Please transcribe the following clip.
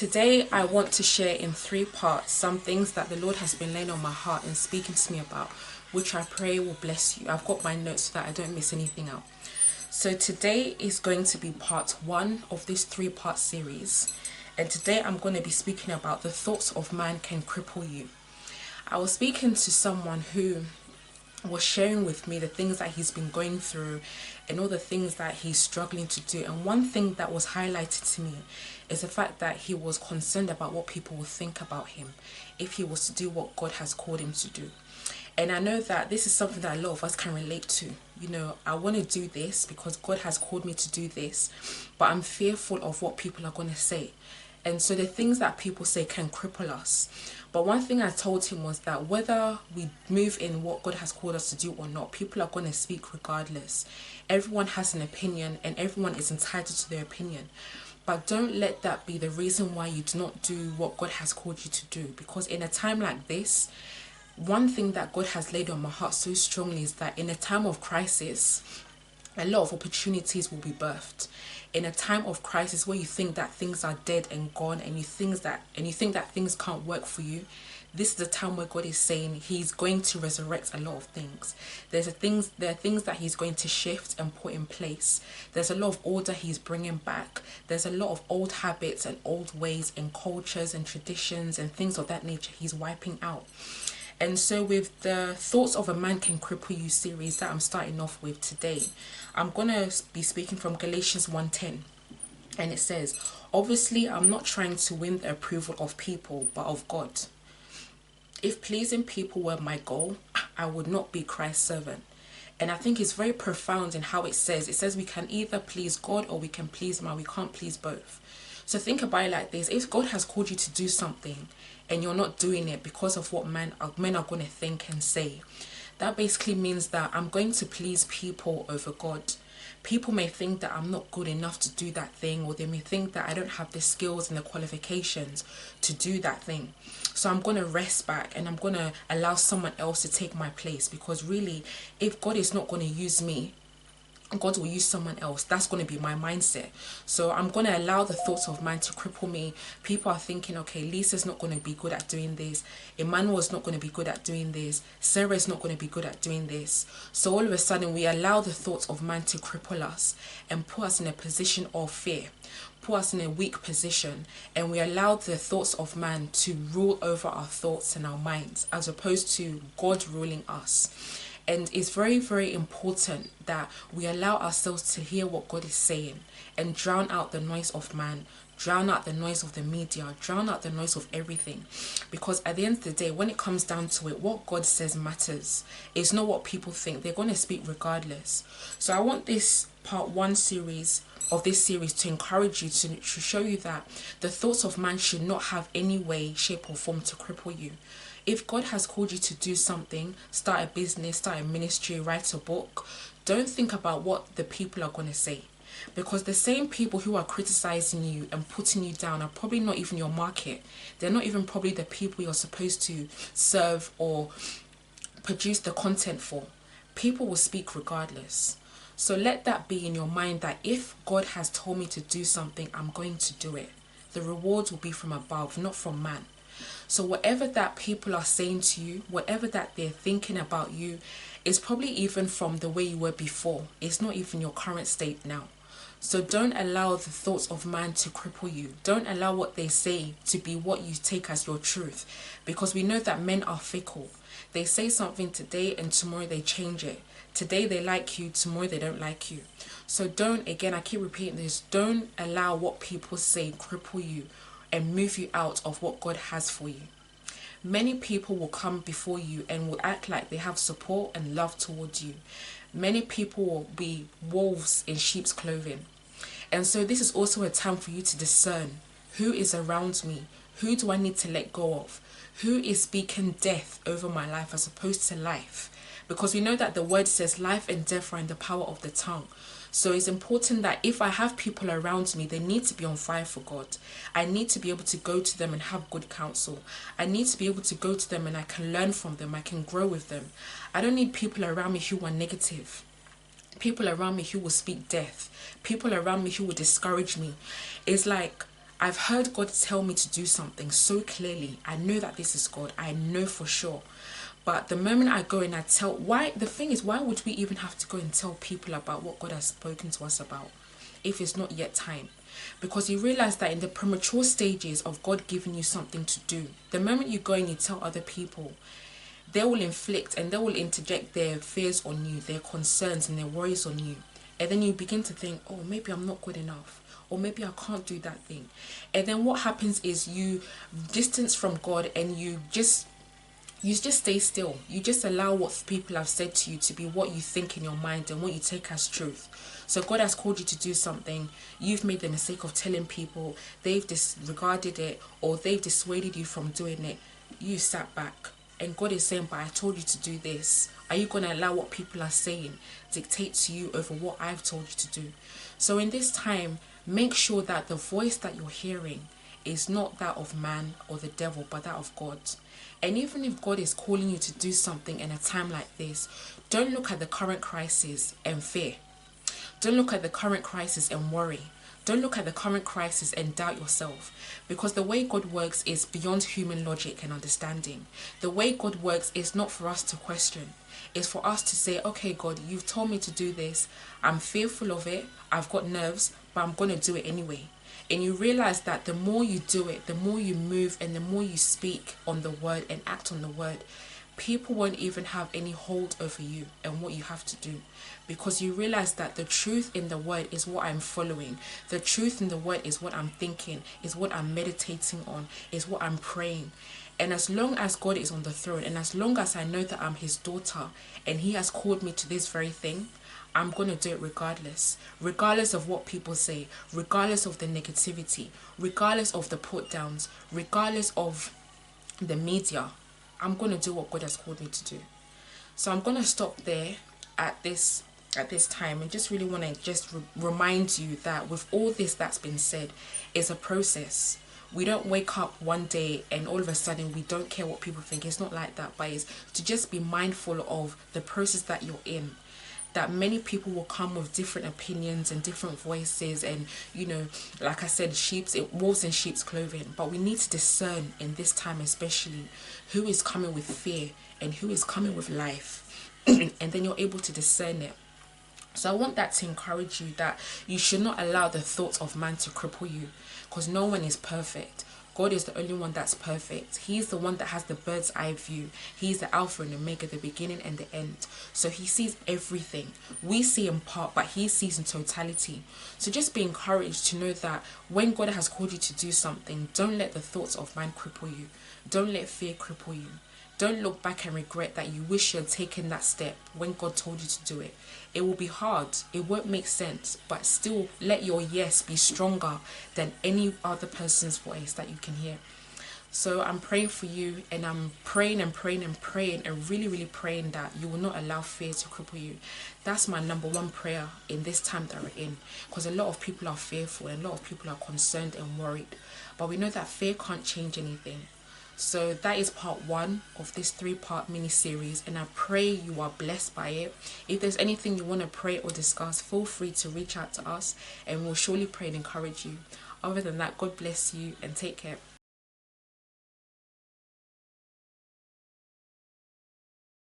today I want to share in 3 parts some things that the Lord has been laying on my heart and speaking to me about, which I pray will bless you. I've got my notes so that I don't miss anything out. So today is going to be part 1 of this 3-part series, and today I'm going to be speaking about the thoughts of man can cripple you. I was speaking to someone who was sharing with me the things that he's been going through and all the things that he's struggling to do, and one thing that was highlighted to me is the fact that he was concerned about what people will think about him if he was to do what God has called him to do. And I know that this is something that a lot of us can relate to. You know, I want to do this because God has called me to do this, but I'm fearful of what people are going to say. And so the things that people say can cripple us. But one thing I told him was that whether we move in what God has called us to do or not, people are going to speak regardless. Everyone has an opinion and everyone is entitled to their opinion. But don't let that be the reason why you do not do what God has called you to do. Because in a time like this, one thing that God has laid on my heart so strongly is that in a time of crisis, a lot of opportunities will be birthed. In a time of crisis where you think that things are dead and gone, and you think that things can't work for you, this is the time where God is saying he's going to resurrect a lot of things. There are things that he's going to shift and put in place. There's a lot of order he's bringing back. There's a lot of old habits and old ways and cultures and traditions and things of that nature he's wiping out. And so with the Thoughts of a Man Can Cripple You series that I'm starting off with today, I'm going to be speaking from Galatians 1:10. And it says, obviously, I'm not trying to win the approval of people, but of God. If pleasing people were my goal, I would not be Christ's servant. And I think it's very profound in how it says we can either please God or we can please man. We can't please both. So think about it like this. If God has called you to do something and you're not doing it because of what men are going to think and say, that basically means that I'm going to please people over God. People may think that I'm not good enough to do that thing, or they may think that I don't have the skills and the qualifications to do that thing. So I'm going to rest back and I'm going to allow someone else to take my place, because really, if God is not going to use me, God will use someone else. That's going to be my mindset. So I'm going to allow the thoughts of man to cripple me. People are thinking, okay, Lisa's not going to be good at doing this. Emmanuel's not going to be good at doing this. Sarah's not going to be good at doing this. So all of a sudden, we allow the thoughts of man to cripple us and put us in a position of fear, put us in a weak position, and we allow the thoughts of man to rule over our thoughts and our minds, as opposed to God ruling us. And it's very, very important that we allow ourselves to hear what God is saying and drown out the noise of man, drown out the noise of the media, drown out the noise of everything. Because at the end of the day, when it comes down to it, what God says matters. It's not what people think. They're going to speak regardless. So I want this part 1 series of this series to encourage you, to show you that the thoughts of man should not have any way, shape or form to cripple you. If God has called you to do something, start a business, start a ministry, write a book, don't think about what the people are going to say. Because the same people who are criticizing you and putting you down are probably not even your market. They're not even probably the people you're supposed to serve or produce the content for. People will speak regardless. So let that be in your mind, that if God has told me to do something, I'm going to do it. The rewards will be from above, not from man. So whatever that people are saying to you, whatever that they're thinking about you, is probably even from the way you were before. It's not even your current state now. So don't allow the thoughts of man to cripple you. Don't allow what they say to be what you take as your truth. Because we know that men are fickle. They say something today and tomorrow they change it. Today they like you, tomorrow they don't like you. So don't, again, I keep repeating this, don't allow what people say cripple you and move you out of what God has for you. Many people will come before you and will act like they have support and love towards you. Many people will be wolves in sheep's clothing. And so this is also a time for you to discern who is around me, who do I need to let go of, who is speaking death over my life as opposed to life. Because we know that the word says life and death are in the power of the tongue. So it's important that if I have people around me, they need to be on fire for God. I need to be able to go to them and have good counsel. I need to be able to go to them and I can learn from them. I can grow with them. I don't need people around me who are negative. People around me who will speak death. People around me who will discourage me. It's like I've heard God tell me to do something so clearly. I know that this is God. I know for sure. But the moment I go and I tell, the thing is, why would we even have to go and tell people about what God has spoken to us about if it's not yet time? Because you realize that in the premature stages of God giving you something to do, the moment you go and you tell other people, they will inflict and they will interject their fears on you, their concerns and their worries on you. And then you begin to think, oh, maybe I'm not good enough. Or maybe I can't do that thing. And then what happens is you distance from God and you just stay still. You just allow what people have said to you to be what you think in your mind and what you take as truth. So God has called you to do something. You've made the mistake of telling people. They've disregarded it or they've dissuaded you from doing it. You sat back. And God is saying, but I told you to do this. Are you going to allow what people are saying dictate to you over what I've told you to do? So in this time, make sure that the voice that you're hearing is not that of man or the devil, but that of God. And even if God is calling you to do something in a time like this, don't look at the current crisis and fear. Don't look at the current crisis and worry. Don't look at the current crisis and doubt yourself, because the way God works is beyond human logic and understanding. The way God works is not for us to question. It's for us to say, okay, God, you've told me to do this. I'm fearful of it. I've got nerves, but I'm going to do it anyway. And you realize that the more you do it, the more you move and the more you speak on the word and act on the word, people won't even have any hold over you and what you have to do, because you realize that the truth in the word is what I'm following. The truth in the word is what I'm thinking, is what I'm meditating on, is what I'm praying. And as long as God is on the throne, and as long as I know that I'm his daughter and he has called me to this very thing, I'm going to do it regardless of what people say, regardless of the negativity, regardless of the put downs, regardless of the media. I'm going to do what God has called me to do. So I'm going to stop there at this time and just really want to just remind you that with all this that's been said, it's a process. We don't wake up one day and all of a sudden we don't care what people think. It's not like that, but it's to just be mindful of the process that you're in. That many people will come with different opinions and different voices, and like I said, wolves in sheep's clothing. But we need to discern in this time especially who is coming with fear and who is coming with life. And then you're able to discern it. So I want that to encourage you that you should not allow the thoughts of man to cripple you, because no one is perfect. God is the only one that's perfect. He's the one that has the bird's eye view. He's the Alpha and Omega, the beginning and the end. So he sees everything. We see in part, but he sees in totality. So just be encouraged to know that when God has called you to do something, don't let the thoughts of man cripple you. Don't let fear cripple you. Don't look back and regret that you wish you had taken that step when God told you to do it. It will be hard. It won't make sense. But still let your yes be stronger than any other person's voice that you can hear. So I'm praying for you, and I'm praying and praying and praying and really, really praying that you will not allow fear to cripple you. That's my number one prayer in this time that we're in. Because a lot of people are fearful and a lot of people are concerned and worried. But we know that fear can't change anything. So that is part 1 of this 3-part mini-series, and I pray you are blessed by it. If there's anything you want to pray or discuss, feel free to reach out to us and we'll surely pray and encourage you. Other than that, God bless you and take care.